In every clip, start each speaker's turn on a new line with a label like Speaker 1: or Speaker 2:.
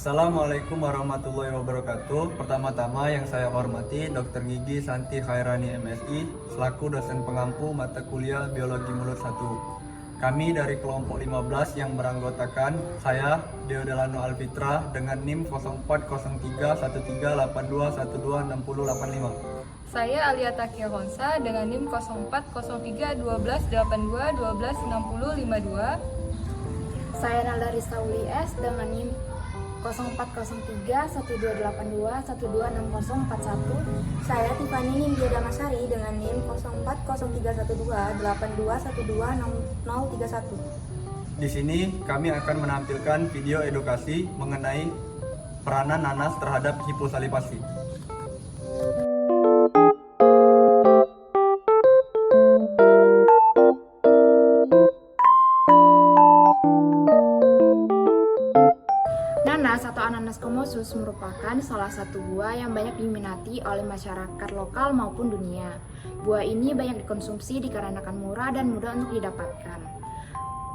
Speaker 1: Assalamualaikum warahmatullahi wabarakatuh. Pertama-tama yang saya hormati Dr. Gigi Santi Khairani MSI selaku dosen pengampu mata kuliah Biologi Mulut 1. Kami dari kelompok 15 yang beranggotakan saya Deodelano Alfitra dengan NIM 04031382126085.
Speaker 2: Saya Alia Takia Honsa dengan NIM 04031281126052.
Speaker 3: Saya Nalda Ristauli S dengan NIM 04031282126041.
Speaker 4: Saya Tiffany Nindya Damasari dengan NIM 04031282126031.
Speaker 1: Di sini kami akan menampilkan video edukasi mengenai peranan nanas terhadap hiposalivasi.
Speaker 3: Nanas atau Ananas komosus merupakan salah satu buah yang banyak diminati oleh masyarakat lokal maupun dunia. Buah ini banyak dikonsumsi dikarenakan murah dan mudah untuk didapatkan.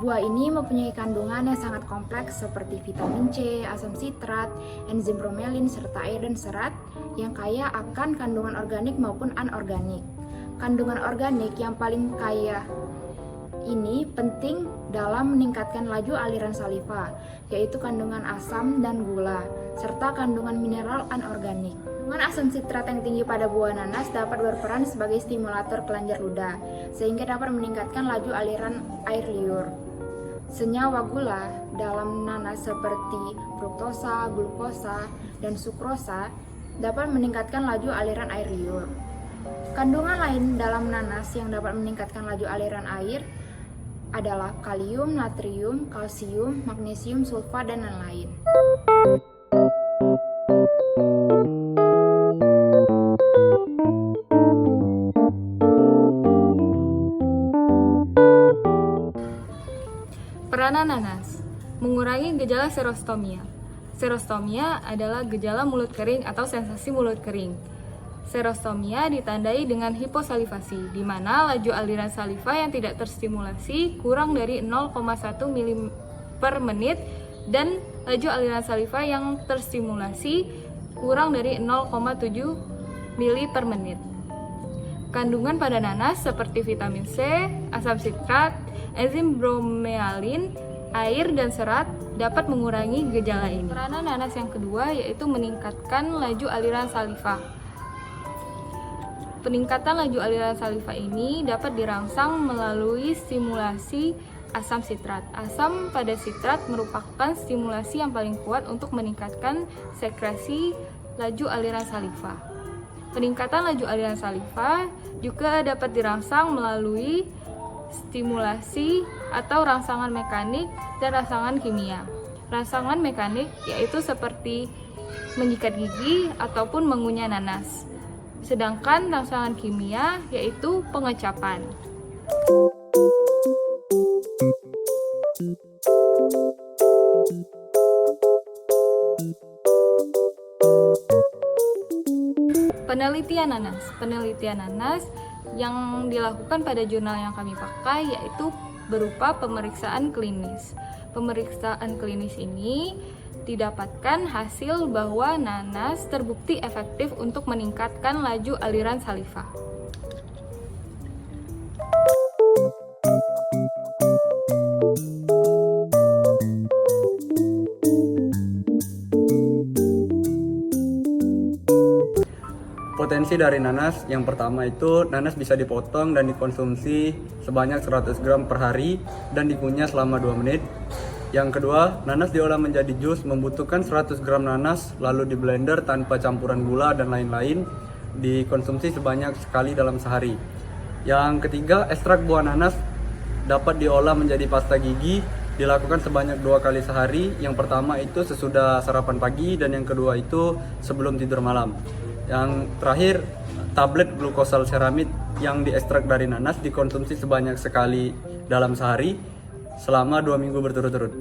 Speaker 3: Buah ini mempunyai kandungan yang sangat kompleks seperti vitamin C, asam sitrat, enzim bromelin, serta air dan serat yang kaya akan kandungan organik maupun anorganik. Kandungan organik yang paling kaya ini penting dalam meningkatkan laju aliran saliva, yaitu kandungan asam dan gula, serta kandungan mineral anorganik. Kandungan asam sitrat yang tinggi pada buah nanas dapat berperan sebagai stimulator kelenjar ludah, sehingga dapat meningkatkan laju aliran air liur. Senyawa gula dalam nanas seperti fruktosa, glukosa, dan sukrosa dapat meningkatkan laju aliran air liur. Kandungan lain dalam nanas yang dapat meningkatkan laju aliran air adalah kalium, natrium, kalsium, magnesium, sulfat, dan lain-lain.
Speaker 2: Peranan nanas mengurangi gejala serostomia. Serostomia adalah gejala mulut kering atau sensasi mulut kering. Serostomia ditandai dengan hiposalivasi, di mana laju aliran saliva yang tidak terstimulasi kurang dari 0,1 ml per menit dan laju aliran saliva yang terstimulasi kurang dari 0,7 ml per menit. Kandungan pada nanas seperti vitamin C, asam sitrat, enzim bromelin, air, dan serat dapat mengurangi gejala ini. Peranan nanas yang kedua yaitu meningkatkan laju aliran saliva. Peningkatan laju aliran saliva ini dapat dirangsang melalui stimulasi asam sitrat. Asam pada sitrat merupakan stimulasi yang paling kuat untuk meningkatkan sekresi laju aliran saliva. Peningkatan laju aliran saliva juga dapat dirangsang melalui stimulasi atau rangsangan mekanik dan rangsangan kimia. Rangsangan mekanik yaitu seperti menyikat gigi ataupun mengunyah nanas. Sedangkan rangsangan kimia yaitu pengecapan. Penelitian nanas yang dilakukan pada jurnal yang kami pakai yaitu berupa pemeriksaan klinis. Pemeriksaan klinis ini didapatkan hasil bahwa nanas terbukti efektif untuk meningkatkan laju aliran saliva.
Speaker 1: Potensi dari nanas, yang pertama itu nanas bisa dipotong dan dikonsumsi sebanyak 100 gram per hari dan dikunyah selama 2 menit. Yang kedua, nanas diolah menjadi jus membutuhkan 100 gram nanas lalu di blender tanpa campuran gula dan lain-lain, dikonsumsi sebanyak sekali dalam sehari. Yang ketiga, ekstrak buah nanas dapat diolah menjadi pasta gigi, dilakukan sebanyak 2 kali sehari. Yang pertama itu sesudah sarapan pagi dan yang kedua itu sebelum tidur malam. Yang terakhir, tablet glukosal ceramid yang diekstrak dari nanas dikonsumsi sebanyak sekali dalam sehari selama 2 minggu berturut-turut.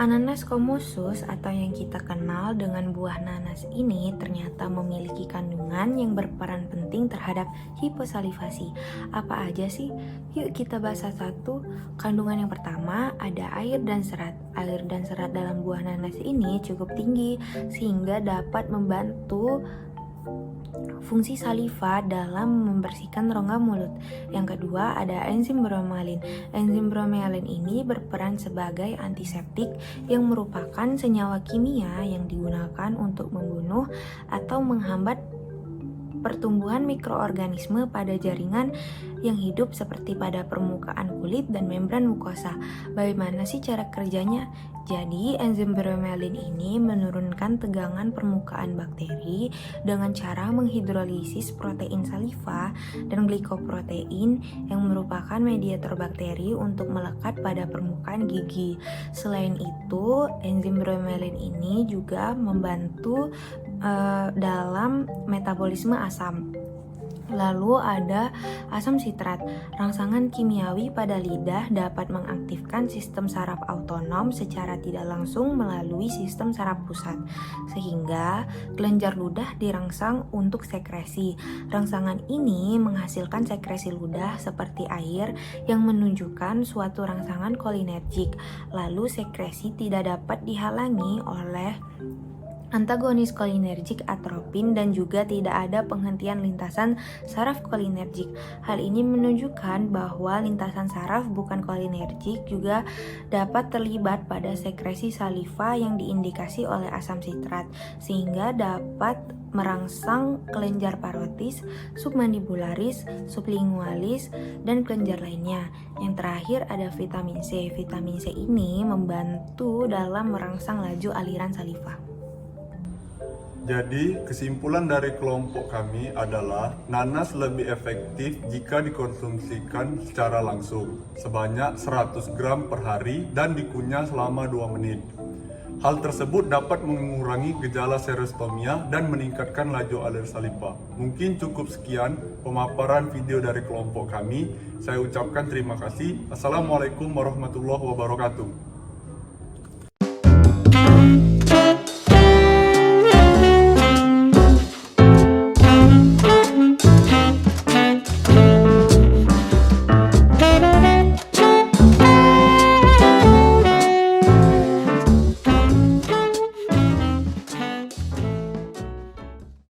Speaker 5: Ananas komosus atau yang kita kenal dengan buah nanas ini ternyata memiliki kandungan yang berperan penting terhadap hiposalivasi. Apa aja sih? Yuk kita bahas satu-satu. Kandungan yang pertama ada air dan serat. Air dan serat dalam buah nanas ini cukup tinggi sehingga dapat membantu fungsi saliva dalam membersihkan rongga mulut. Yang kedua ada enzim bromelin. Enzim bromelin ini berperan sebagai antiseptik yang merupakan senyawa kimia yang digunakan untuk membunuh atau menghambat pertumbuhan mikroorganisme pada jaringan yang hidup seperti pada permukaan kulit dan membran mukosa. Bagaimana sih cara kerjanya? Jadi, enzim bromelin ini menurunkan tegangan permukaan bakteri dengan cara menghidrolisis protein saliva dan glikoprotein yang merupakan mediator bakteri untuk melekat pada permukaan gigi. Selain itu, enzim bromelin ini juga membantu dalam metabolisme asam. Lalu ada asam sitrat. Rangsangan kimiawi pada lidah dapat mengaktifkan sistem saraf autonom secara tidak langsung melalui sistem saraf pusat, sehingga kelenjar ludah dirangsang untuk sekresi. Rangsangan ini menghasilkan sekresi ludah seperti air yang menunjukkan suatu rangsangan kolinergik. Lalu sekresi tidak dapat dihalangi oleh antagonis kolinergik atropin dan juga tidak ada penghentian lintasan saraf kolinergik. Hal ini menunjukkan bahwa lintasan saraf bukan kolinergik juga dapat terlibat pada sekresi saliva yang diindikasi oleh asam sitrat, sehingga dapat merangsang kelenjar parotis, submandibularis, sublingualis, dan kelenjar lainnya. Yang terakhir ada vitamin C. Vitamin C ini membantu dalam merangsang laju aliran saliva.
Speaker 6: Jadi, kesimpulan dari kelompok kami adalah nanas lebih efektif jika dikonsumsikan secara langsung, sebanyak 100 gram per hari dan dikunyah selama 2 menit. Hal tersebut dapat mengurangi gejala serostomia dan meningkatkan laju alir saliva. Mungkin cukup sekian pemaparan video dari kelompok kami. Saya ucapkan terima kasih. Assalamualaikum warahmatullahi wabarakatuh.